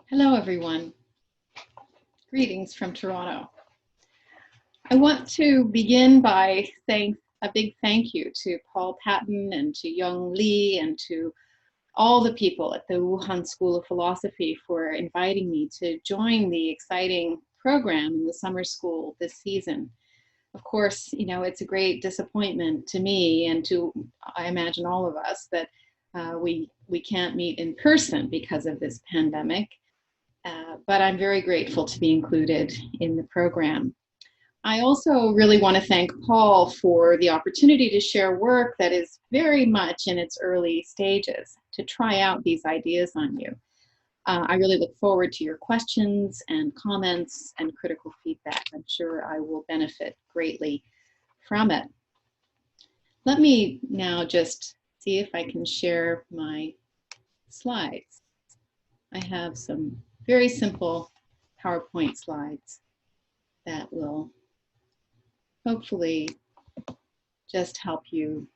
Hello, everyone. Greetings from Toronto. I want to begin by saying a big thank you to Paul Patton and to Young Lee and to all the people at the Wuhan School of Philosophy for inviting me to join the exciting program in the summer school this season. Of course, it's a great disappointment to me and to, I imagine, all of us that we can't meet in person because of this pandemic. But I'm very grateful to be included in the program. I also really want to thank Paul for the opportunity to share work that is very much in its early stages, to try out these ideas on you. I really look forward to your questions and comments and critical feedback. I'm sure I will benefit greatly from it. Let me now just see if I can share my slides. I have some very simple PowerPoint slides that will hopefully just help you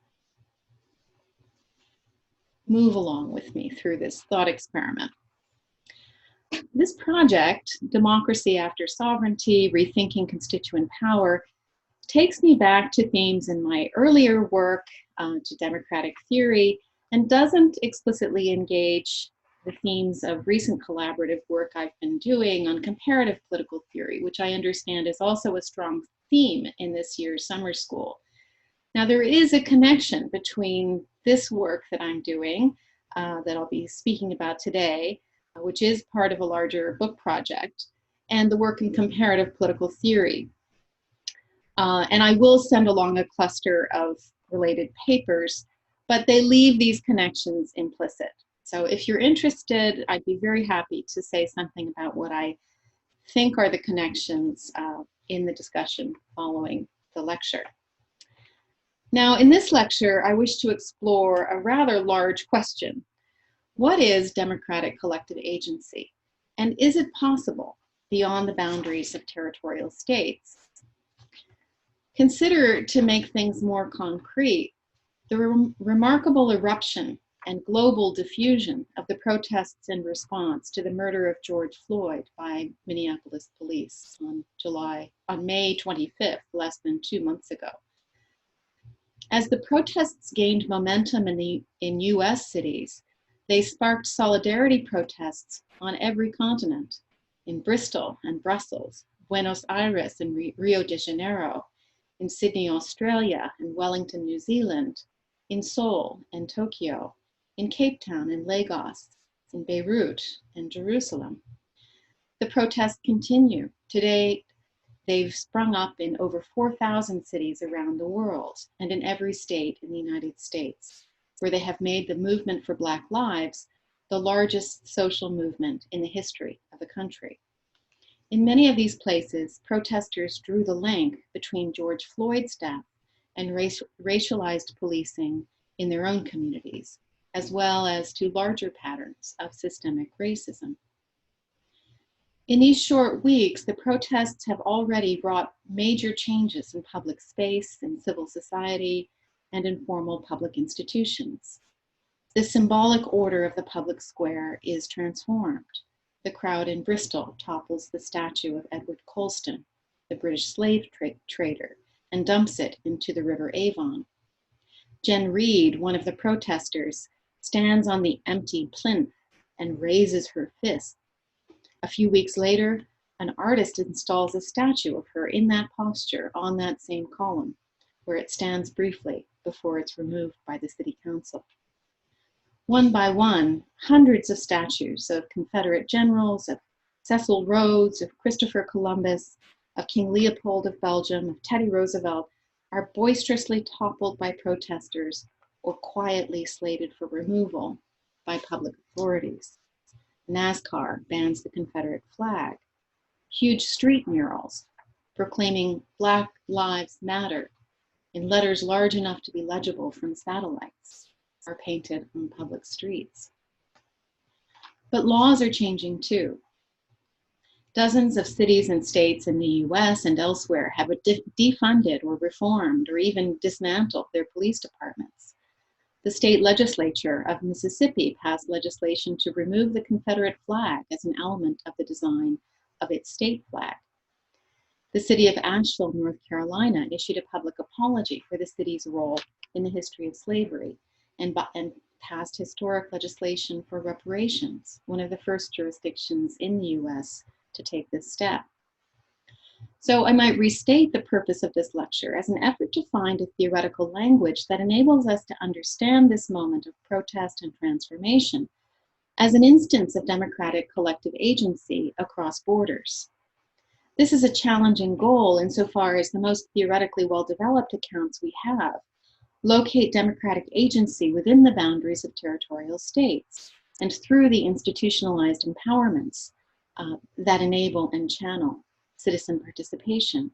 move along with me through this thought experiment. This project, Democracy After Sovereignty, Rethinking Constituent Power, takes me back to themes in my earlier work to democratic theory and doesn't explicitly engage the themes of recent collaborative work I've been doing on comparative political theory, which I understand is also a strong theme in this year's summer school. Now, there is a connection between this work that I'm doing, that I'll be speaking about today, which is part of a larger book project, and the work in comparative political theory. And I will send along a cluster of related papers, but they leave these connections implicit. So if you're interested, I'd be very happy to say something about what I think are the connections in the discussion following the lecture. Now, in this lecture, I wish to explore a rather large question. What is democratic collective agency? And is it possible beyond the boundaries of territorial states? Consider, to make things more concrete, the remarkable eruption and global diffusion of the protests in response to the murder of George Floyd by Minneapolis police on May 25th, less than 2 months ago. As the protests gained momentum in US cities, they sparked solidarity protests on every continent, in Bristol and Brussels, Buenos Aires and Rio de Janeiro, in Sydney, Australia, and Wellington, New Zealand, in Seoul and Tokyo, in Cape Town and Lagos, in Beirut and Jerusalem. The protests continue. Today, they've sprung up in over 4,000 cities around the world and in every state in the United States, where they have made the movement for Black lives the largest social movement in the history of the country. In many of these places, protesters drew the link between George Floyd's death and racialized policing in their own communities, as well as to larger patterns of systemic racism. In these short weeks, the protests have already brought major changes in public space, in civil society, and in formal public institutions. The symbolic order of the public square is transformed. The crowd in Bristol topples the statue of Edward Colston, the British slave trader, and dumps it into the River Avon. Jen Reed, one of the protesters, stands on the empty plinth and raises her fist. A few weeks later, an artist installs a statue of her in that posture on that same column, where it stands briefly before it's removed by the city council. One by one, hundreds of statues of Confederate generals, of Cecil Rhodes, of Christopher Columbus, of King Leopold of Belgium, of Teddy Roosevelt, are boisterously toppled by protesters or quietly slated for removal by public authorities. NASCAR bans the Confederate flag. Huge street murals proclaiming Black Lives Matter in letters large enough to be legible from satellites are painted on public streets. But laws are changing too. Dozens of cities and states in the US and elsewhere have defunded or reformed or even dismantled their police departments. The state legislature of Mississippi passed legislation to remove the Confederate flag as an element of the design of its state flag. The city of Asheville, North Carolina, issued a public apology for the city's role in the history of slavery and passed historic legislation for reparations, one of the first jurisdictions in the U.S. to take this step. So I might restate the purpose of this lecture as an effort to find a theoretical language that enables us to understand this moment of protest and transformation as an instance of democratic collective agency across borders. This is a challenging goal insofar as the most theoretically well-developed accounts we have locate democratic agency within the boundaries of territorial states and through the institutionalized empowerments that enable and channel citizen participation.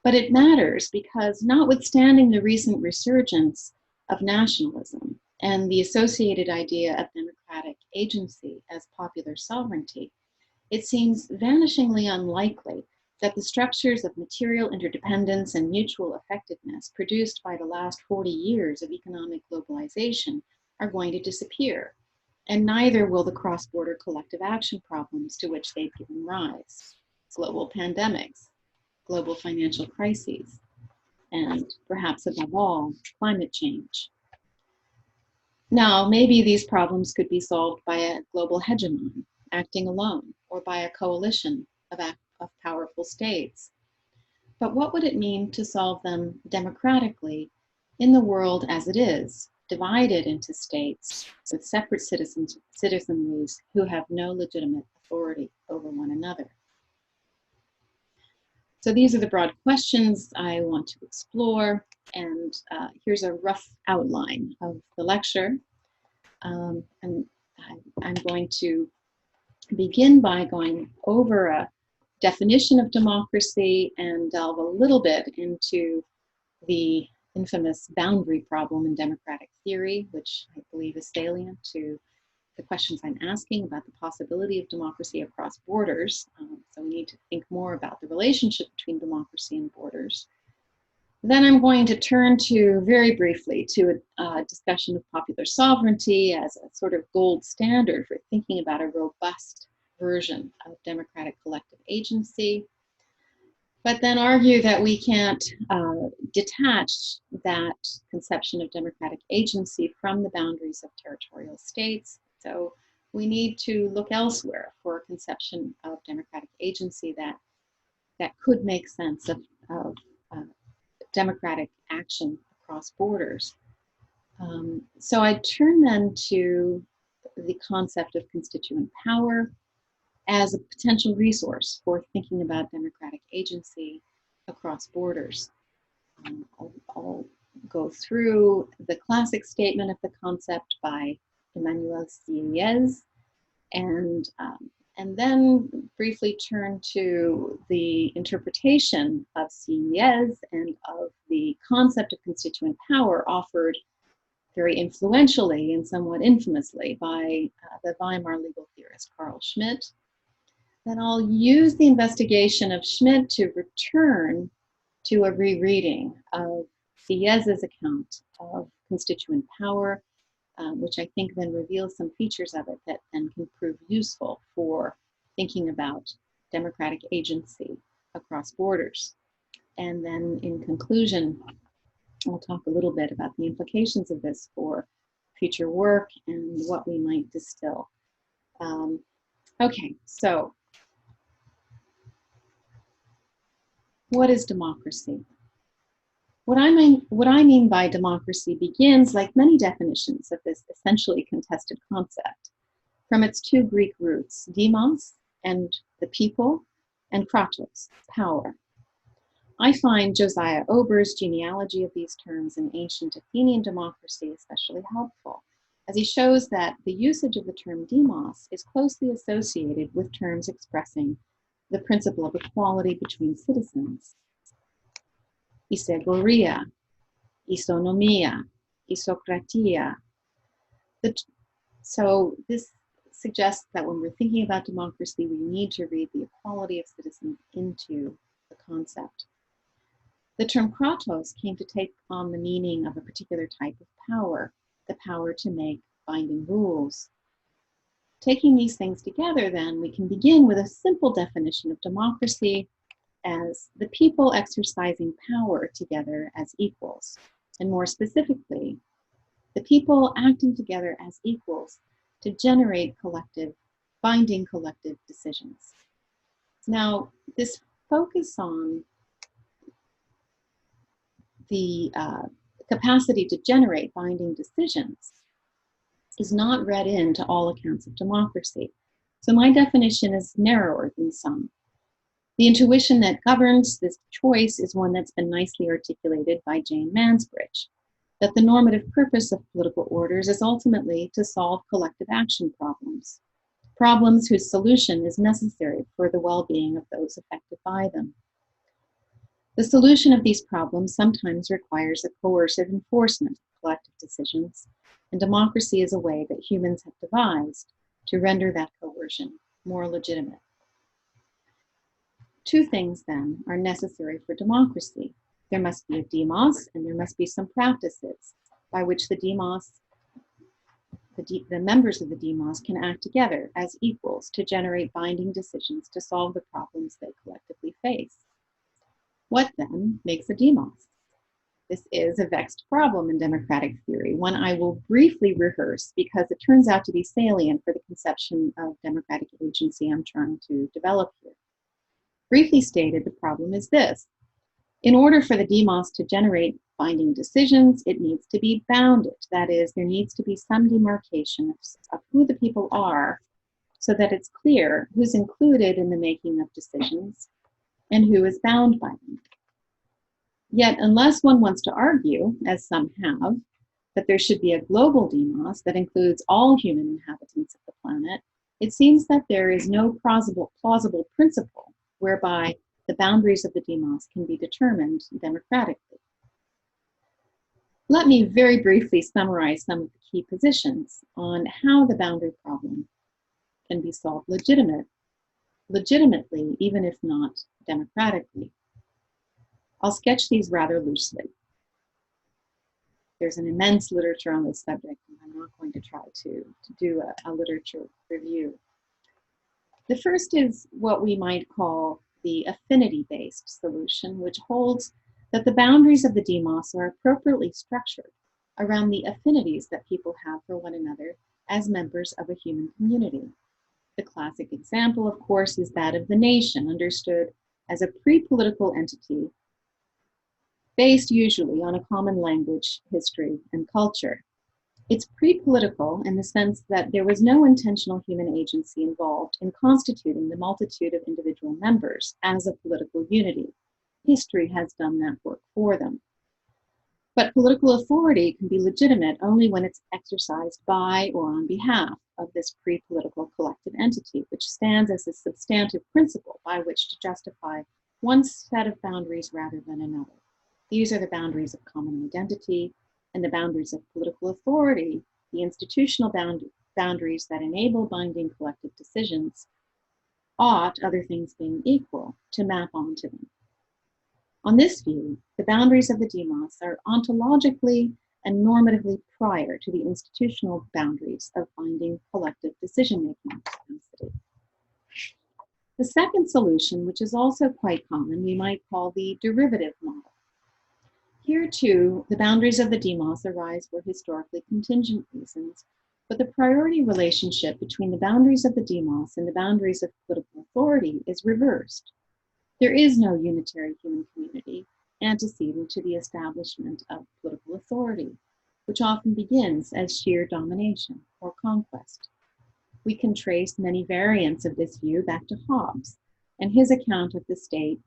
But it matters because, notwithstanding the recent resurgence of nationalism and the associated idea of democratic agency as popular sovereignty, it seems vanishingly unlikely that the structures of material interdependence and mutual effectiveness produced by the last 40 years of economic globalization are going to disappear, and neither will the cross-border collective action problems to which they've given rise: global pandemics, global financial crises, and perhaps above all, climate change. Now, maybe these problems could be solved by a global hegemon acting alone, or by a coalition of powerful states. But what would it mean to solve them democratically in the world as it is, divided into states with separate citizenries who have no legitimate authority over one another? So these are the broad questions I want to explore, and here's a rough outline of the lecture. And I'm going to begin by going over a definition of democracy and delve a little bit into the infamous boundary problem in democratic theory, which I believe is salient to the questions I'm asking about the possibility of democracy across borders. So we need to think more about the relationship between democracy and borders. Then I'm going to turn to, very briefly, to a discussion of popular sovereignty as a sort of gold standard for thinking about a robust version of democratic collective agency, but then argue that we can't detach that conception of democratic agency from the boundaries of territorial states. So we need to look elsewhere for a conception of democratic agency that could make sense of democratic action across borders. So I turn then to the concept of constituent power as a potential resource for thinking about democratic agency across borders. I'll go through the classic statement of the concept by Emmanuel Sieyès, and then briefly turn to the interpretation of Sieyès and of the concept of constituent power offered very influentially and somewhat infamously by the Weimar legal theorist Carl Schmitt. Then I'll use the investigation of Schmitt to return to a rereading of Sieyès' account of constituent power, which I think then reveals some features of it that then can prove useful for thinking about democratic agency across borders. And then in conclusion, I'll talk a little bit about the implications of this for future work and what we might distill. Okay, so what is democracy? What I mean by democracy begins, like many definitions of this essentially contested concept, from its two Greek roots, demos, and the people, and kratos, power. I find Josiah Ober's genealogy of these terms in ancient Athenian democracy especially helpful, as he shows that the usage of the term demos is closely associated with terms expressing the principle of equality between citizens. Isegoria, isonomia, isokratia. So this suggests that when we're thinking about democracy, we need to read the equality of citizens into the concept. The term kratos came to take on the meaning of a particular type of power, the power to make binding rules. Taking these things together, then, we can begin with a simple definition of democracy as the people exercising power together as equals, and more specifically, the people acting together as equals to generate binding collective decisions. Now, this focus on the capacity to generate binding decisions is not read into all accounts of democracy. So my definition is narrower than some. The intuition that governs this choice is one that's been nicely articulated by Jane Mansbridge, that the normative purpose of political orders is ultimately to solve collective action problems, problems whose solution is necessary for the well-being of those affected by them. The solution of these problems sometimes requires a coercive enforcement of collective decisions, and democracy is a way that humans have devised to render that coercion more legitimate. Two things, then, are necessary for democracy. There must be a demos, and there must be some practices by which the members of the demos can act together as equals to generate binding decisions to solve the problems they collectively face. What, then, makes a demos? This is a vexed problem in democratic theory, one I will briefly rehearse because it turns out to be salient for the conception of democratic agency I'm trying to develop here. Briefly stated, the problem is this. In order for the demos to generate binding decisions, it needs to be bounded. That is, there needs to be some demarcation of who the people are so that it's clear who's included in the making of decisions and who is bound by them. Yet, unless one wants to argue, as some have, that there should be a global demos that includes all human inhabitants of the planet, it seems that there is no plausible principle whereby the boundaries of the demos can be determined democratically. Let me very briefly summarize some of the key positions on how the boundary problem can be solved legitimately, even if not democratically. I'll sketch these rather loosely. There's an immense literature on this subject, and I'm not going to try to do a literature review. The first is what we might call the affinity-based solution, which holds that the boundaries of the demos are appropriately structured around the affinities that people have for one another as members of a human community. The classic example, of course, is that of the nation, understood as a pre-political entity based usually on a common language, history, and culture. It's pre-political in the sense that there was no intentional human agency involved in constituting the multitude of individual members as a political unity. History has done that work for them. But political authority can be legitimate only when it's exercised by or on behalf of this pre-political collective entity, which stands as a substantive principle by which to justify one set of boundaries rather than another. These are the boundaries of common identity and the boundaries of political authority, the institutional boundaries that enable binding collective decisions, ought, other things being equal, to map onto them. On this view, the boundaries of the demos are ontologically and normatively prior to the institutional boundaries of binding collective decision-making capacity. The second solution, which is also quite common, we might call the derivative model. Here, too, the boundaries of the demos arise for historically contingent reasons, but the priority relationship between the boundaries of the demos and the boundaries of political authority is reversed. There is no unitary human community antecedent to the establishment of political authority, which often begins as sheer domination or conquest. We can trace many variants of this view back to Hobbes and his account of the state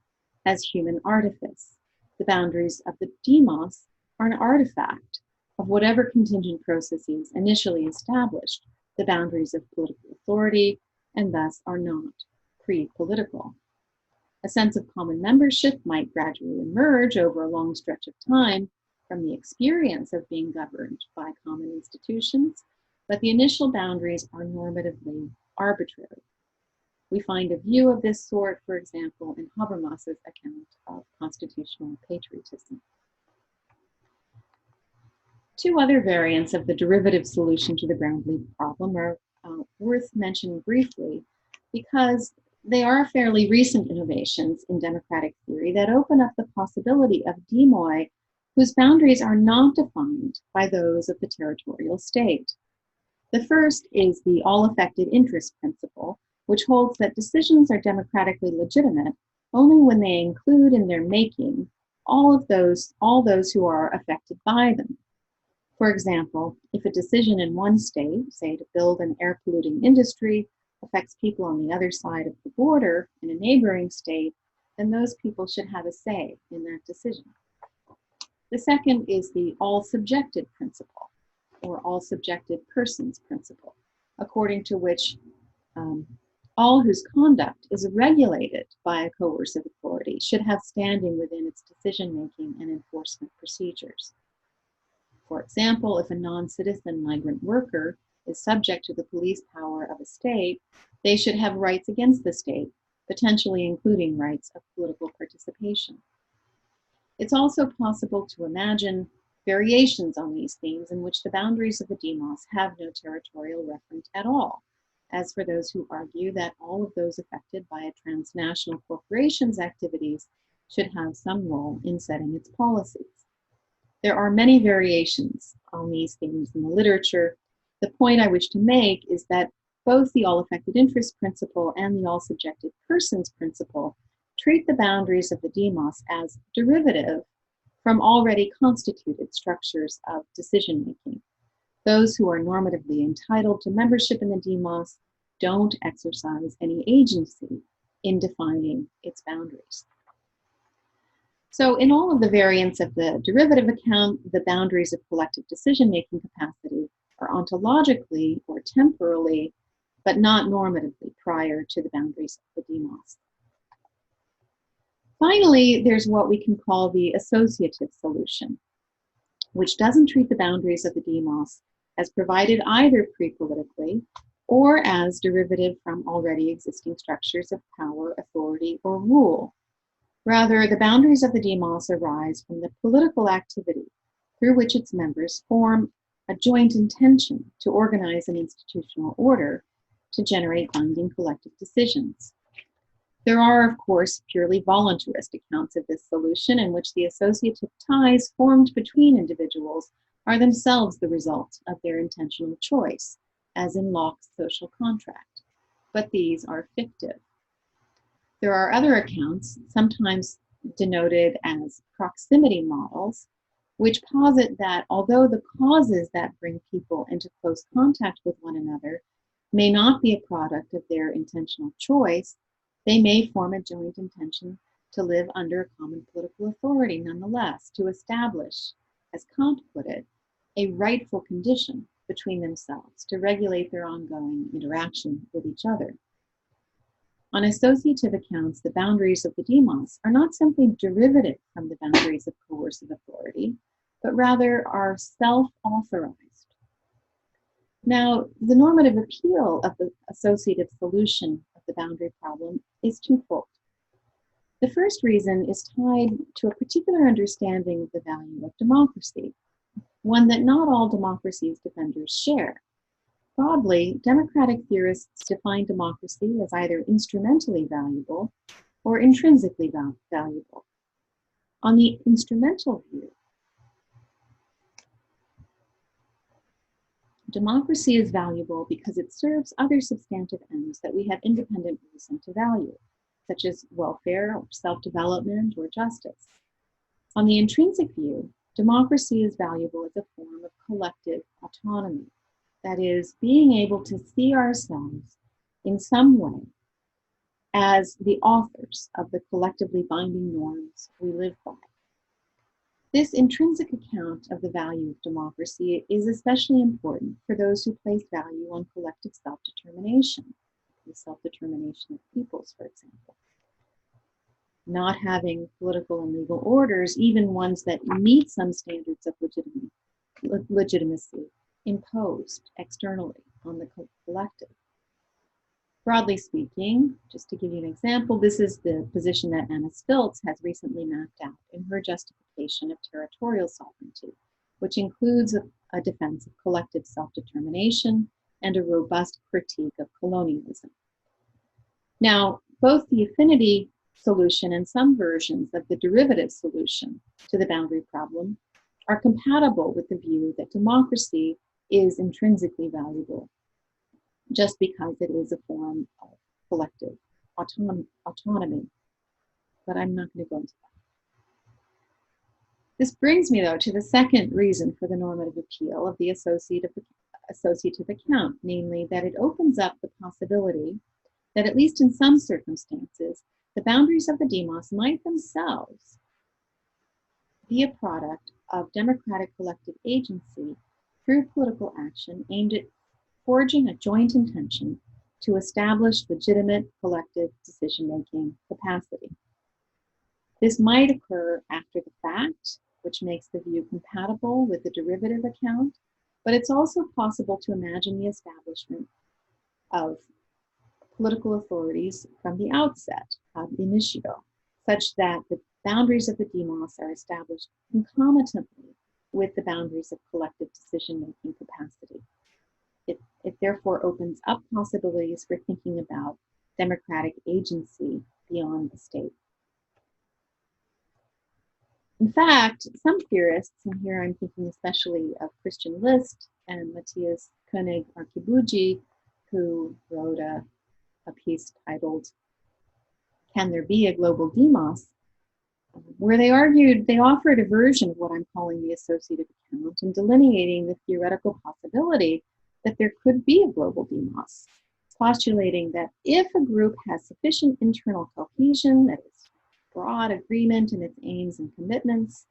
as human artifice. The boundaries of the demos are an artifact of whatever contingent processes initially established the boundaries of political authority, and thus are not pre-political. A sense of common membership might gradually emerge over a long stretch of time from the experience of being governed by common institutions, but the initial boundaries are normatively arbitrary. We find a view of this sort, for example, in Habermas's account of constitutional patriotism. Two other variants of the derivative solution to the Brownlee problem are worth mentioning briefly because they are fairly recent innovations in democratic theory that open up the possibility of demoi whose boundaries are not defined by those of the territorial state. The first is the all-affected interest principle, which holds that decisions are democratically legitimate only when they include in their making all those who are affected by them. For example, if a decision in one state, say to build an air-polluting industry, affects people on the other side of the border in a neighboring state, then those people should have a say in that decision. The second is the all-subjected principle, or all-subjected persons principle, according to which all whose conduct is regulated by a coercive authority should have standing within its decision-making and enforcement procedures. For example, if a non-citizen migrant worker is subject to the police power of a state, they should have rights against the state, potentially including rights of political participation. It's also possible to imagine variations on these themes in which the boundaries of the demos have no territorial reference at all, as for those who argue that all of those affected by a transnational corporation's activities should have some role in setting its policies. There are many variations on these themes in the literature. The point I wish to make is that both the all-affected interest principle and the all-subjected persons principle treat the boundaries of the demos as derivative from already constituted structures of decision-making. Those who are normatively entitled to membership in the demos don't exercise any agency in defining its boundaries. So in all of the variants of the derivative account, the boundaries of collective decision-making capacity are ontologically or temporally, but not normatively prior to the boundaries of the demos. Finally, there's what we can call the associative solution, which doesn't treat the boundaries of the demos as provided either pre-politically or as derivative from already existing structures of power, authority, or rule. Rather, the boundaries of the demos arise from the political activity through which its members form a joint intention to organize an institutional order to generate binding collective decisions. There are, of course, purely voluntarist accounts of this solution in which the associative ties formed between individuals are themselves the result of their intentional choice, as in Locke's social contract, but these are fictive. There are other accounts, sometimes denoted as proximity models, which posit that although the causes that bring people into close contact with one another may not be a product of their intentional choice, they may form a joint intention to live under a common political authority nonetheless, to establish, as Kant put it, a rightful condition between themselves to regulate their ongoing interaction with each other. On associative accounts, the boundaries of the demos are not simply derivative from the boundaries of coercive authority, but rather are self-authorized. Now, the normative appeal of the associative solution of the boundary problem is twofold. The first reason is tied to a particular understanding of the value of democracy, one that not all democracy's defenders share. Broadly, democratic theorists define democracy as either instrumentally valuable or intrinsically valuable. On the instrumental view, democracy is valuable because it serves other substantive ends that we have independent reason to value, such as welfare or self-development or justice. On the intrinsic view, democracy is valuable as a form of collective autonomy. That is, being able to see ourselves in some way as the authors of the collectively binding norms we live by. This intrinsic account of the value of democracy is especially important for those who place value on collective self-determination, the self-determination of peoples, for example. Not having political and legal orders, even ones that meet some standards of legitimacy, imposed externally on the collective. Broadly speaking, just to give you an example, this is the position that Anna Stilts has recently mapped out in her justification of territorial sovereignty, which includes a defense of collective self-determination and a robust critique of colonialism. Now, both the affinity solution and some versions of the derivative solution to the boundary problem are compatible with the view that democracy is intrinsically valuable, just because it is a form of collective autonomy. But I'm not going to go into that. This brings me, though, to the second reason for the normative appeal of the associative account, namely that it opens up the possibility that, at least in some circumstances, the boundaries of the demos might themselves be a product of democratic collective agency through political action aimed at forging a joint intention to establish legitimate collective decision-making capacity. This might occur after the fact, which makes the view compatible with the derivative account, but it's also possible to imagine the establishment of political authorities from the outset, ab initio, such that the boundaries of the demos are established concomitantly with the boundaries of collective decision-making capacity. It therefore opens up possibilities for thinking about democratic agency beyond the state. In fact, some theorists, and here I'm thinking especially of Christian List and Matthias Koenig Archibugi, who wrote a piece titled, "Can There Be a Global Demos?" where they offered a version of what I'm calling the associative account and delineating the theoretical possibility that there could be a global demos, postulating that if a group has sufficient internal cohesion, that is, broad agreement in its aims and commitments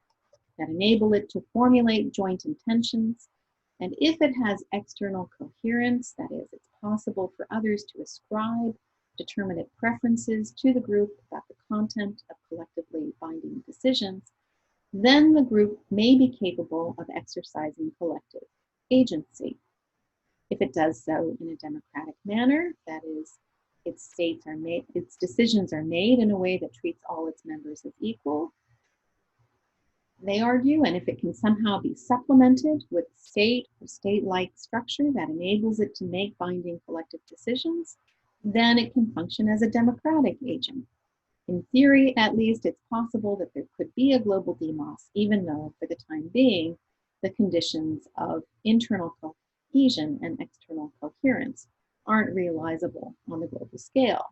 that enable it to formulate joint intentions, and if it has external coherence, that is, it's possible for others to ascribe determinate preferences to the group about the content of collectively binding decisions, then the group may be capable of exercising collective agency. If it does so in a democratic manner, that is, its decisions are made in a way that treats all its members as equal, they argue, and if it can somehow be supplemented with state or state-like structure that enables it to make binding collective decisions, then it can function as a democratic agent. In theory, at least, it's possible that there could be a global demos, even though, for the time being, the conditions of internal cohesion and external coherence aren't realizable on the global scale.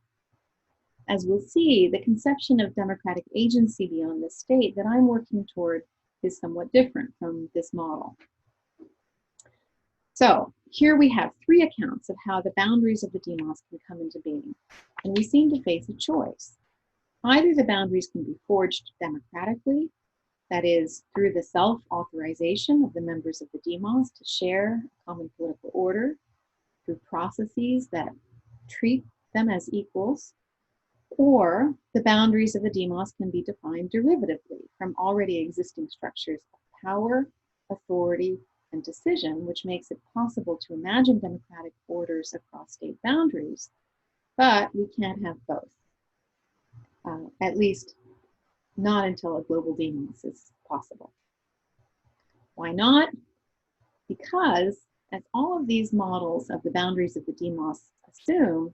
As we'll see, the conception of democratic agency beyond the state that I'm working toward is somewhat different from this model. So here we have three accounts of how the boundaries of the demos can come into being, and we seem to face a choice. Either the boundaries can be forged democratically, that is, through the self-authorization of the members of the demos to share a common political order, through processes that treat them as equals, or the boundaries of the demos can be defined derivatively from already existing structures of power, authority, and decision, which makes it possible to imagine democratic orders across state boundaries, but we can't have both, at least not until a global demos is possible. Why not? Because, as all of these models of the boundaries of the demos assume,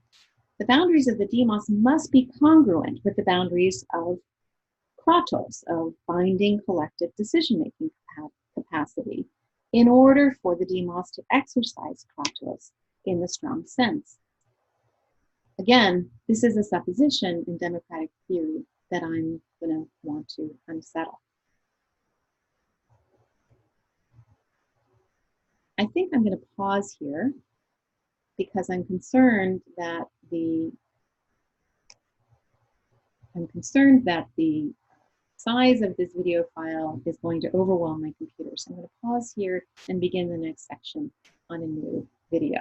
the boundaries of the demos must be congruent with the boundaries of kratos, of binding collective decision-making capacity, in order for the demos to exercise kratos in the strong sense. Again, this is a supposition in democratic theory that I'm going to want to unsettle. I think I'm going to pause here because I'm concerned that the size of this video file is going to overwhelm my computer. So I'm going to pause here and begin the next section on a new video.